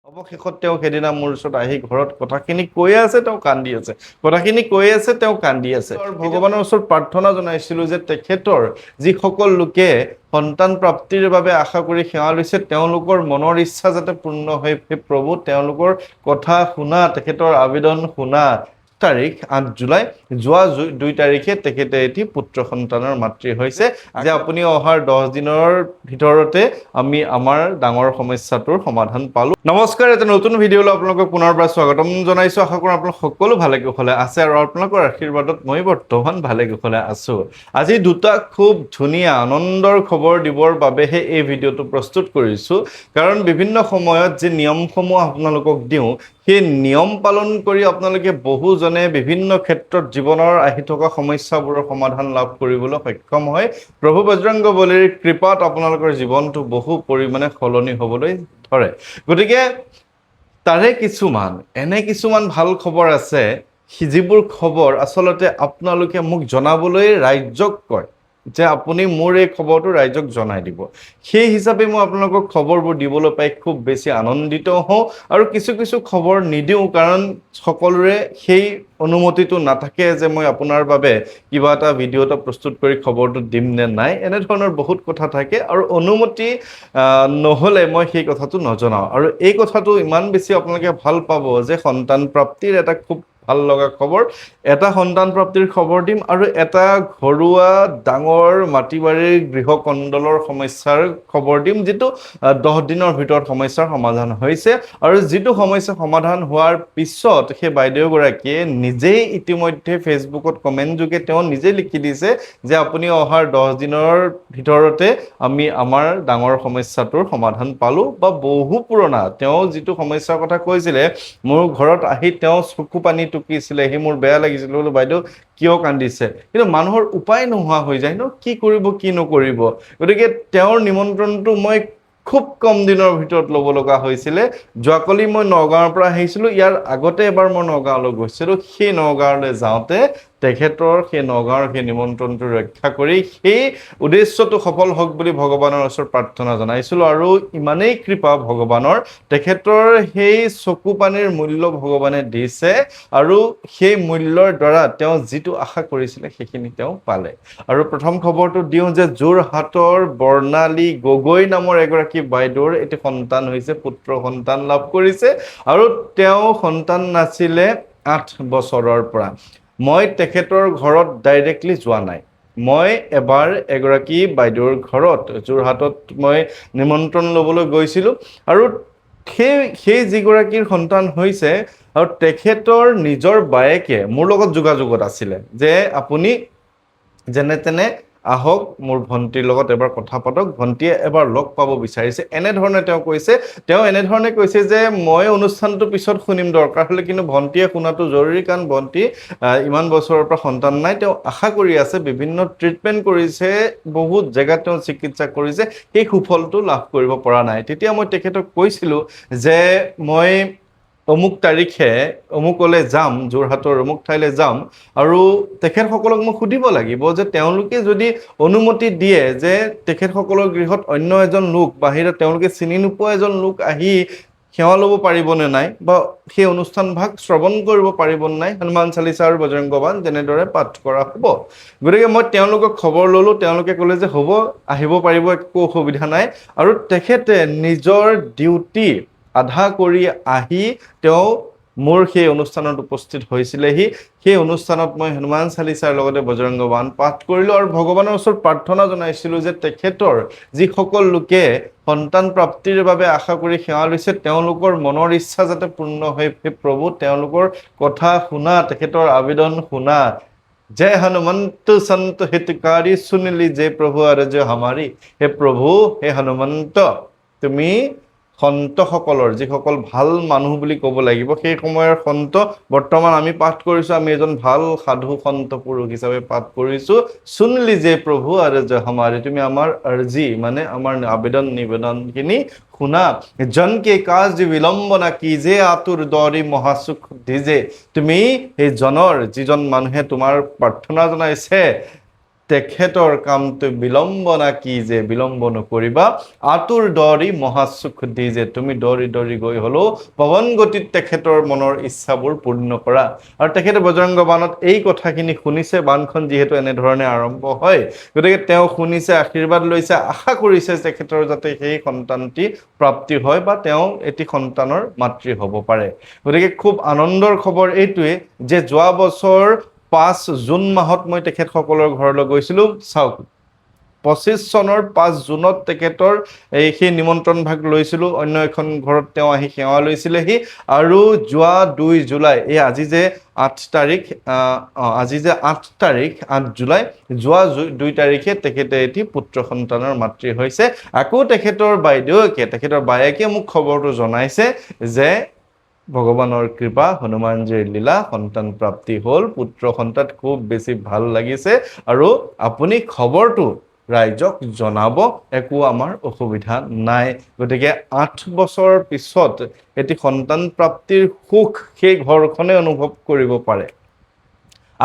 অৱশেষত তেওঁ সেইদিনা মোৰ ওচৰত আহি ঘৰত কথাখিনি কৈ আছে, তেওঁ কান্দি আছে। কথাখিনি কৈ আছে, তেওঁ কান্দি আছে। আৰু ভগৱানৰ ওচৰত প্ৰাৰ্থনা জনাইছিলোঁ যে তেখেতৰ যিসকল লোকে সন্তান প্ৰাপ্তিৰ বাবে আশা কৰি সেৱা লৈছে, তেওঁলোকৰ মনৰ ইচ্ছা যাতে পূৰ্ণ হয়। হে প্ৰভু, তেওঁলোকৰ কথা শুনা, তেখেতৰ আবেদন শুনা। তাৰিখ 8 জুলাই, যোৱা 2 তাৰিখে তেখেতে এটি পুত্ৰ সন্তানৰ মাতৃ হৈছে। যে আপুনি অহাৰ 10 দিনৰ ভিতৰতে আমি আমাৰ ডাঙৰ সমস্যাটোৰ সমাধান পালোঁ। নমস্কাৰ, এটা নতুন ভিডিঅ'লৈ আপোনালোকক পুনৰবাৰ স্বাগতম জনাইছোঁ। আশা কৰোঁ আপোনালোক সকলো ভালে কুশলে আছে আৰু আপোনালোকৰ আশীৰ্বাদত মই বৰ্তমান ভালে কুশলে আছোঁ। আজি দুটা খুব ধুনীয়া আনন্দৰ খবৰ দিবৰ বাবেহে এই ভিডিঅ'টো প্ৰস্তুত কৰিছোঁ। কাৰণ বিভিন্ন সময়ত যে নিয়মসমূহ আপোনালোকক দিওঁ, সেই নিয়ম পালন কৰি আপোনালোকে বহুজনে বিভিন্ন ক্ষেত্ৰত জীৱনৰ আহি থকা সমস্যাবোৰৰ সমাধান লাভ কৰিবলৈ সক্ষম হয়। প্ৰভু বজৰংগবলীৰ কৃপাত আপোনালোকৰ জীৱনটো বহু পৰিমাণে সলনি হ'বলৈ ধৰে। গতিকে তাৰে এনে কিছুমান ভাল খবৰ আছে, যিবোৰ খবৰ আচলতে আপোনালোকে মোক জনাবলৈ ৰাইজক কয় যে আপুনি মোৰ এই খবৰটো ৰাইজক জনাই দিব। সেই হিচাপে মই আপোনালোকক খবৰবোৰ দিবলৈ পাই খুব বেছি আনন্দিত হওঁ। আৰু কিছু খবৰ নিদিওঁ, কাৰণ সকলোৰে সেই অনুমতিটো নাথাকে যে মই আপোনাৰ বাবে কিবা এটা ভিডিঅ' এটা প্ৰস্তুত কৰি খবৰটো দিম নে নাই। এনেধৰণৰ বহুত কথা থাকে আৰু অনুমতি নহ'লে মই সেই কথাটো নজনাওঁ। আৰু এই কথাটো ইমান বেছি আপোনালোকে ভাল পাব যে সন্তান প্ৰাপ্তিৰ এটা খুব ভাল লগা খবৰ, এটা সন্তান প্ৰাপ্তিৰ খবৰ দিম আৰু এটা ঘৰুৱা ডাঙৰ মাটি বাৰীৰ গৃহকণ্ডলৰ সমস্যাৰ খবৰ দিম, যিটো 10 দিনৰ ভিতৰত সমস্যাৰ সমাধান হৈছে। আৰু যিটো সমস্যা সমাধান হোৱাৰ পিছত সেই বাইদেউগৰাকীয়ে নিজেই ইতিমধ্যে ফেচবুকত কমেণ্ট যোগে তেওঁ নিজে লিখি দিছে যে আপুনি অহাৰ 10 দিনৰ ভিতৰতে আমি আমাৰ ডাঙৰ সমস্যাটোৰ সমাধান পালোঁ। বা বহু পুৰণা তেওঁ যিটো সমস্যাৰ কথা কৈছিলে, মোৰ ঘৰত আহি তেওঁ চকু পানী টুকিছিলে, সি মোৰ বেয়া লাগিছিল, বোলো বাইদেউ কিয় কান্দিছে। কিন্তু মানুহৰ উপায় নোহোৱা হৈ যায় ন, কি কৰিব কি নকৰিব। গতিকে তেওঁৰ নিমন্ত্ৰণটো মই খুব কম দিনৰ ভিতৰত ল'ব লগা হৈছিলে। যোৱাকালি মই নগাঁৱৰ পৰা আহিছিলোঁ, ইয়াৰ আগতে এবাৰ মই নগাঁৱলৈ গৈছিলোঁ। সেই নগাঁৱলৈ যাওঁতে তেখেতৰ সেই নগাঁৱৰ সেই নিমন্ত্ৰণটো ৰক্ষা কৰি সেই উদ্দেশ্যটো সফল হওক বুলি ভগৱানৰ ওচৰত প্ৰাৰ্থনা জনাইছিলোঁ। আৰু ইমানেই কৃপা ভগৱানৰ, তেখেতৰ সেই চকু পানীৰ মূল্য ভগৱানে দিছে আৰু সেই মূল্যৰ দ্বাৰা তেওঁ যিটো আশা কৰিছিলে সেইখিনি তেওঁ পালে। আৰু প্ৰথম খবৰটো দিওঁ যে যোৰহাটৰ বৰ্ণালী গগৈ নামৰ এগৰাকী বাইদেউৰ এটি সন্তান হৈছে, পুত্ৰ সন্তান লাভ কৰিছে। আৰু তেওঁ সন্তান নাছিলে 8 বছৰৰ পৰা। মই তেখেতৰ ঘৰত ডাইৰেক্টলি যোৱা নাই, মই এবাৰ এগৰাকী বাইদেউৰ ঘৰত যোৰহাটত মই নিমন্ত্ৰণ ল'বলৈ গৈছিলোঁ। আৰু সেই যিগৰাকীৰ সন্তান হৈছে, আৰু তেখেতৰ নিজৰ বায়েকে মোৰ লগত যোগাযোগত আছিলে যে আপুনি যেনে তেনে আহক, মোৰ ভণ্টিৰ লগত এবাৰ কথা পাতক, ভণ্টিয়ে এবাৰ লগ পাব বিচাৰিছে, এনেধৰণে তেওঁ কৈছে। তেওঁ এনেধৰণে কৈছে যে মই অনুষ্ঠানটো পিছত শুনিম দৰকাৰ হ'লে, কিন্তু ভণ্টিয়ে শুনাটো জৰুৰী, কাৰণ ভণ্টি ইমান বছৰৰ পৰা সন্তান নাই। তেওঁ আশা কৰি আছে, বিভিন্ন ট্ৰিটমেণ্ট কৰিছে, বহুত জেগাত তেওঁ চিকিৎসা কৰিছে, সেই সুফলটো লাভ কৰিব পৰা নাই। তেতিয়া মই তেখেতক কৈছিলোঁ যে মই অমুক তাৰিখে অমুকলৈ যাম, যোৰহাটৰ অমুক ঠাইলৈ যাম। আৰু তেখেতসকলক মই সুধিব লাগিব যে তেওঁলোকে যদি অনুমতি দিয়ে যে তেখেতসকলৰ গৃহত অন্য এজন লোক, বাহিৰত তেওঁলোকে চিনি নোপোৱা এজন লোক আহি সেৱা ল'ব পাৰিবনে নাই, বা সেই অনুষ্ঠান ভাগ শ্ৰৱণ কৰিব পাৰিব নাই, হনুমান চালিচা আৰু বজৰংগ বাণ যেনেদৰে পাঠ কৰা হ'ব। গতিকে মই তেওঁলোকক খবৰ ল'লোঁ, তেওঁলোকে ক'লে যে হ'ব, আহিব পাৰিব, একো অসুবিধা নাই। আৰু তেখেতে নিজৰ ডিউটি আধা কৰি আহি তেওঁ মোৰ সেই অনুষ্ঠানত উপস্থিত হৈছিলেহি। সেই অনুষ্ঠানত মই হনুমান চালিচাৰ লগতে বজৰংগ বাণ পাঠ কৰিলোঁ আৰু ভগৱানৰ ওচৰত প্ৰাৰ্থনা জনাইছিলোঁ যে তেখেতৰ যিসকল লোকে সন্তান প্ৰাপ্তিৰ বাবে আশা কৰি সেৱা লৈছে, তেওঁলোকৰ মনৰ ইচ্ছা যাতে পূৰ্ণ হয়। হে প্ৰভু, তেওঁলোকৰ কথা শুনা, তেখেতৰ আবেদন শুনা। জয় হনুমন্ত সন্ত হিতকাৰী সুন লিজে প্ৰভু আৰজ হামাৰী। হে প্ৰভু, হে হনুমন্ত, তুমি সন্তসকলৰ, যিসকল ভাল মানুহ বুলি ক'ব লাগিব, সেই সময়ৰ সন্ত, বৰ্তমান আমি পাঠ কৰিছোঁ, আমি এজন ভাল সাধু সন্ত পুৰুষ হিচাপে পাঠ কৰিছোঁ। সুন লিজে প্ৰভু আৰজ হামাৰী, তুমি আমাৰ আৰ্জি মানে আমাৰ আবেদন নিবেদনখিনি শুনা। জনকে কাজ বিলম্বনা কিজে, আতুৰ দৰি মহাসুখ দিজে। তুমি সেই জনৰ, যিজন মানুহে তোমাৰ প্ৰাৰ্থনা জনাইছে, তেখেতৰ কামটো বিলম্বনা কি যে বিলম্ব নকৰিবা আতুৰ দৰি মহাসুখ দি যে তুমি দৌৰি দৌৰি গৈ হলেও পৱন গতিত তেখেতৰ মনৰ ইচ্ছাবোৰ পূৰ্ণ কৰা আৰু তেখেতে বজৰংগ বাণত এই কথাখিনি শুনিছে বাণখন যিহেতু এনেধৰণে আৰম্ভ হয় গতিকে তেওঁ শুনিছে আশীৰ্বাদ লৈছে আশা কৰিছে তেখেতৰ যাতে সেই সন্তানটি প্ৰাপ্তি হয় বা তেওঁ এটি সন্তানৰ মাতৃ হ'ব পাৰে গতিকে খুব আনন্দৰ খবৰ এইটোৱে যে যোৱা বছৰ 5 জুন মাহত মই তেখেতসকলৰ ঘৰলৈ গৈছিলোঁ চাওক 25 চনৰ 5 জুনত তেখেতৰ সেই নিমন্ত্ৰণ ভাগ লৈছিলোঁ অন্য এখন ঘৰত তেওঁ আহি সেৱা লৈছিলেহি আৰু যোৱা 2 জুলাই এই আজি যে 8 তাৰিখ আজি যে 8 তাৰিখ 8 জুলাই যোৱা 2 তাৰিখে তেখেতে এটি পুত্ৰ সন্তানৰ মাতৃ হৈছে আকৌ তেখেতৰ বাইদেউকে তেখেতৰ বায়েকে মোক খবৰটো জনাইছে যে ভগৱানৰ কৃপা হনুমানজীৰ লীলা সন্তান প্ৰাপ্তি হ'ল পুত্ৰ সন্তান খুব বেছি ভাল লাগিছে আৰু আপুনি খবৰটো ৰাইজক জনাব একো আমাৰ অসুবিধা নাই গতিকে 8 বছৰ পিছত এটি সন্তান প্ৰাপ্তিৰ সুখ সেই ঘৰখনে অনুভৱ কৰিব পাৰে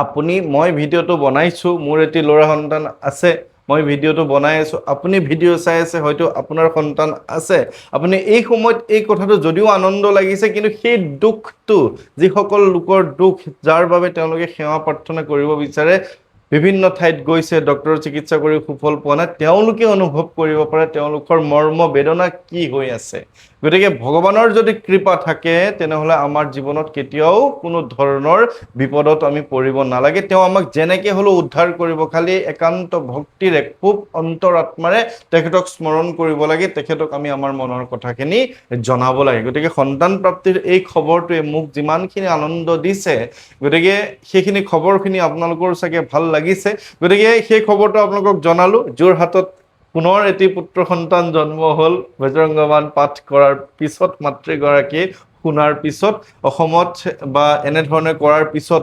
আপুনি মই ভিডিঅ'টো বনাইছো মোৰ এটি ল'ৰা সন্তান আছে মই ভিডিঅ'টো বনাই আছো আপুনি ভিডিঅ' চাই আছে হয়তো আপোনাৰ সন্তান আছে আপুনি এই সময়ত এই কথাটো যদিও আনন্দ লাগিছে কিন্তু সেই দুখটো যিসকল লোকৰ দুখ যাৰ বাবে তেওঁলোকে সেৱা প্ৰাৰ্থনা কৰিব বিচাৰে বিভিন্ন ঠাইত গৈছে ডক্টৰ চিকিৎসা কৰি সুফল পোৱা নাই তেওঁলোকে অনুভৱ কৰিব পাৰে তেওঁলোকৰ মৰ্ম বেদনা কি হৈ আছে গতিকে ভগৱানৰ যদি কৃপা থাকে তেনেহলে আমাৰ জীৱনত কেতিয়াও কোনো ধৰণৰ বিপদত আমি পৰিব নালাগে তেওঁ আমাক যেনেকৈ হলো উদ্ধাৰ কৰিব খালি একান্ত ভক্তিৰে খুব অন্তৰাত্মাৰে তেখেতক স্মৰণ কৰিব লাগে তেখেতক আমি আমাৰ মনৰ কথাখিনি জনাব লাগে গতিকে সন্তান প্ৰাপ্তিৰ এই খবৰটোৱে মোক যিমানখিনি আনন্দ দিছে গতিকে সেইখিনি খবৰখিনি আপোনালোকৰ চাগে ভাল লাগিছে গতিকে সেই খবৰটো আপোনালোকক জনালো যোৰহাটত পুনৰ এটি পুত্ৰ সন্তান জন্ম হ'ল বজৰংগ বাণ পাঠ কৰাৰ পিছত মাতৃগৰাকী শুনাৰ পিছত অসমত বা এনেধৰণে কৰাৰ পিছত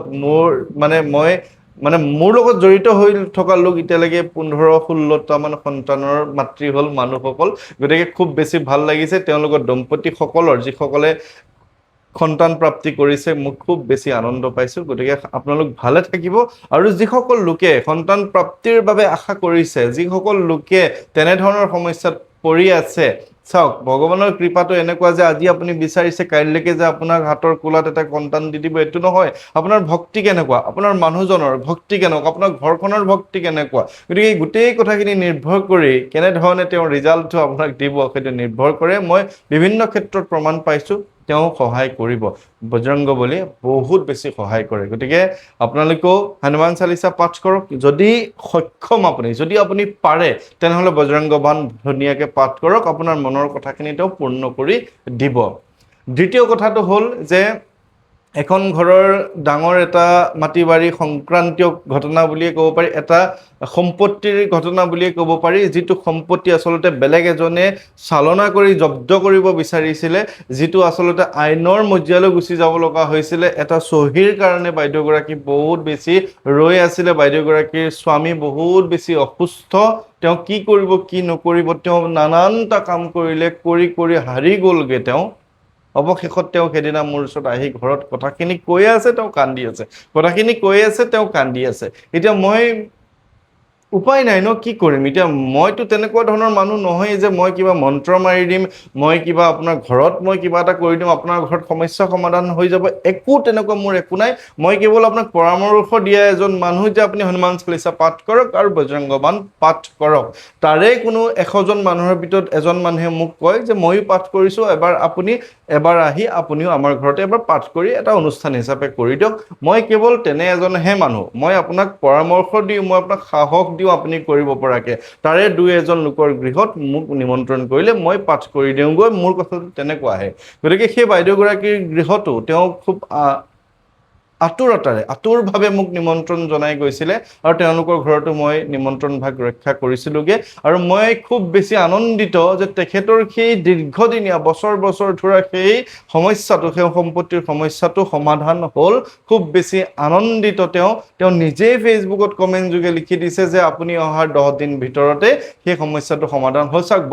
মোৰ লগত জড়িত হৈ থকা লোক এতিয়ালৈকে 15-16টা মান সন্তানৰ মাতৃ হ'ল মানুহসকল গতিকে খুব বেছি ভাল লাগিছে তেওঁলোকৰ দম্পতীসকলৰ যিসকলে সন্তান প্ৰাপ্তি কৰিছে মোক খুব বেছি আনন্দ পাইছো গতিকে আপোনালোক ভালে থাকিব আৰু যিসকল লোকে সন্তান প্ৰাপ্তিৰ বাবে আশা কৰিছে যিসকল লোকে তেনে ধৰণৰ সমস্যাত পৰি আছে চাওক ভগৱানৰ কৃপাটো এনেকুৱা যে আজি আপুনি বিচাৰিছে কাইলৈকে যে আপোনাৰ হাতৰ কোলাত এটা সন্তান দি দিব এটো নহয় আপোনাৰ ভক্তি কেনেকুৱা আপোনাৰ মানুহজনৰ ভক্তি কেনেকুৱা আপোনাৰ ঘৰখনৰ ভক্তি কেনেকুৱা গতিকে এই গোটেই কথাখিনি নিৰ্ভৰ কৰি কেনে ধৰণে তেওঁৰ ৰিজাল্টটো আপোনাক দিব সেইটো নিৰ্ভৰ কৰে মই বিভিন্ন ক্ষেত্ৰত প্ৰমাণ পাইছো তেওঁ সহায় কৰিব বজৰংগবলী বহুত বেছি সহায় কৰে গতিকে আপোনালোকেও হনুমান চালিসা পাঠ কৰক যদি সক্ষম আপুনি যদি আপুনি পাৰে তেনেহলে বজৰংগ বাণ ধুনীয়াকৈ পাঠ কৰক আপোনাৰ মনৰ কথাখিনি তেওঁ পূৰ্ণ কৰি দিব দ্বিতীয় কথাটো হ'ল যে এখন ঘৰৰ ডাঙৰ এটা মাটিবাৰী সংক্ৰান্তীয় ঘটনা বুলিয়ে ক'ব পাৰি এটা সম্পত্তিৰ ঘটনা বুলিয়ে ক'ব পাৰি যিটো সম্পত্তি আসলতে বেলেগ এজনে চালনা কৰি জব্দ কৰিব বিচাৰিছিলে যিটো আসলতে আইনৰ মজিয়ালৈ গুচি যাব লগা হৈছিলে এটা সহিৰ কাৰণে বাইদেউগৰাকী বহুত বেছি ৰৈ আছিলে বাইদেউগৰাকীৰ স্বামী বহুত বেছি অসুস্থ তেওঁ কি কৰিব কি নকৰিব তেওঁ নানানটা কাম কৰিলে কৰি হাৰি গ'লগে তেওঁ অৱশেষত তেওঁ সেইদিনা মোৰ ওচৰত আহি ঘৰত কথাখিনি কৈ আছে তেওঁ কান্দি আছে এতিয়া মই উপায় নাই ন কি কৰিম এতিয়া মইতো তেনেকুৱা ধৰণৰ মানুহ নহয় যে মই কিবা মন্ত্ৰ মাৰি দিম মই কিবা আপোনাৰ ঘৰত মই কিবা এটা কৰি দিম আপোনাৰ ঘৰত সমস্যা সমাধান হৈ যাব একো তেনেকুৱা মোৰ একো নাই মই কেৱল আপোনাক পৰামৰ্শ দিয়া এজন মানুহ যে আপুনি হনুমান চালিসা পাঠ কৰক আৰু বজৰংগ বাণ পাঠ কৰক তাৰে কোনো 100জন মানুহৰ ভিতৰত এজন মানুহে মোক কয় যে মইও পাঠ কৰিছো এবাৰ আহি আপুনিও আমাৰ ঘৰতে এবাৰ পাঠ কৰি এটা অনুষ্ঠান হিচাপে কৰি দিয়ক মই কেৱল তেনে এজনহে মানুহ মই আপোনাক পৰামৰ্শ দিওঁ মই আপোনাক সাহস দিওঁ আপুনি কৰিব পৰাকে তাৰে 2-1জন লোকৰ গৃহত মোক নিমন্ত্ৰণ কৰিলে মই পাঠ কৰি দিওঁগৈ মোৰ কথাটো তেনেকুৱা আহে গতিকে সেই বাইদেউগৰাকীৰ গৃহতো তেওঁ খুব আতুৰভাৱে মোক নিমন্ত্ৰণ জনাই গৈছিলে আৰু তেওঁলোকৰ ঘৰতো মই নিমন্ত্ৰণ ভাগ ৰক্ষা কৰিছিলোগে আৰু মই খুব বেছি আনন্দিত যে তেখেতৰ সেই দীৰ্ঘদিনীয়া বছৰ ধৰা সেই সমস্যাটো সেই সম্পত্তিৰ সমস্যাটো সমাধান হ'ল খুব বেছি আনন্দিত তেওঁ নিজেই ফেচবুকত কমেন্ট যোগে লিখি দিছে যে আপুনি অহাৰ 10 দিন ভিতৰতে সেই সমস্যাটো সমাধান হ'ল চাওক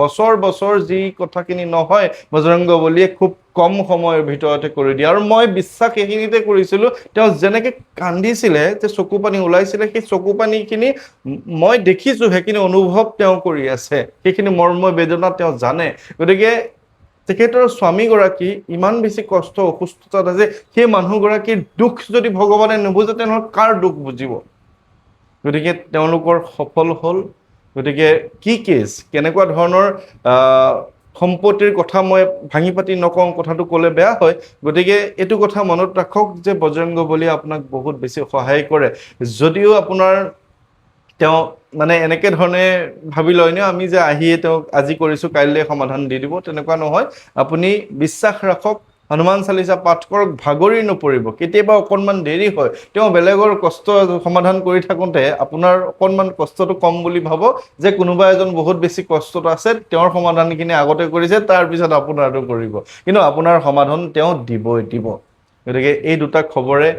বছৰ যি কথাখিনি নহয় বজৰংগবলীয়ে খুব কম সময়ৰ ভিতৰতে কৰি দিয়ে আৰু মই বিশ্বাস এইখিনিতে কৰিছিলোঁ তেওঁ যেনেকৈ কান্দিছিলে যে চকু পানী ওলাইছিলে সেই চকু পানীখিনি মই দেখিছোঁ সেইখিনি অনুভৱ তেওঁ কৰি আছে সেইখিনি মৰ্ময় বেদনা তেওঁ জানে গতিকে তেখেতৰ স্বামীগৰাকী ইমান বেছি কষ্ট অসুস্থতাত আছে সেই মানুহগৰাকীৰ দুখ যদি ভগৱানে নুবুজে তেনেহ'লে কাৰ দুখ বুজিব গতিকে তেওঁলোকৰ সফল হ'ল গতিকে কি কেছ কেনেকুৱা ধৰণৰ সম্পত্তিৰ কথা মই ভাঙি পাতি নকওঁ কথাটো ক'লে বেয়া হয় গতিকে এইটো কথা মনত ৰাখক যে বজৰংগবলী আপোনাক বহুত বেছি সহায় কৰে যদিও আপোনাৰ তেওঁ মানে এনেকৈ ধৰণে ভাবি লয় ন আমি যে আহিয়ে তেওঁক আজি কৰিছোঁ কাইলৈ সমাধান দি দিব তেনেকুৱা নহয় আপুনি বিশ্বাস ৰাখক হনুমান চালিচা পাঠ কৰক ভাগৰি নপৰিব কেতিয়াবা অকণমান দেৰি হয় তেওঁ বেলেগৰ কষ্ট সমাধান কৰি থাকোঁতে আপোনাৰ অকণমান কষ্টটো কম বুলি ভাবক যে কোনোবা এজন বহুত বেছি কষ্টত আছে তেওঁৰ সমাধানখিনি আগতে কৰিছে তাৰপিছত আপোনাৰটো কৰিব কিন্তু আপোনাৰ সমাধান তেওঁ দিবই দিব গতিকে এই দুটা খবৰে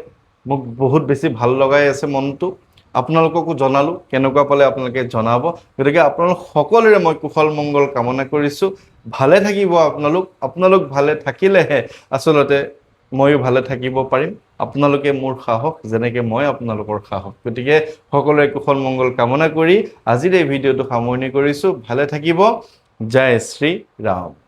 মোক বহুত বেছি ভাল লগাই আছে মনটো আপোনালোককো জনালোঁ কেনেকুৱা পালে আপোনালোকে জনাব গতিকে আপোনালোক সকলোৰে মই কুশল মংগল কামনা কৰিছোঁ ভালে থাকিব আপোনালোক ভালে থাকিলেহে আচলতে ময়ো ভালে থাকিব পাৰিম আপোনালোকে মোৰ সাহস যেনেকৈ মই আপোনালোকৰ সাহস গতিকে সকলোৰে কুশল মংগল কামনা কৰি আজিৰ এই ভিডিঅ'টো সামৰণি কৰিছোঁ ভালে থাকিব জয় শ্ৰী ৰাম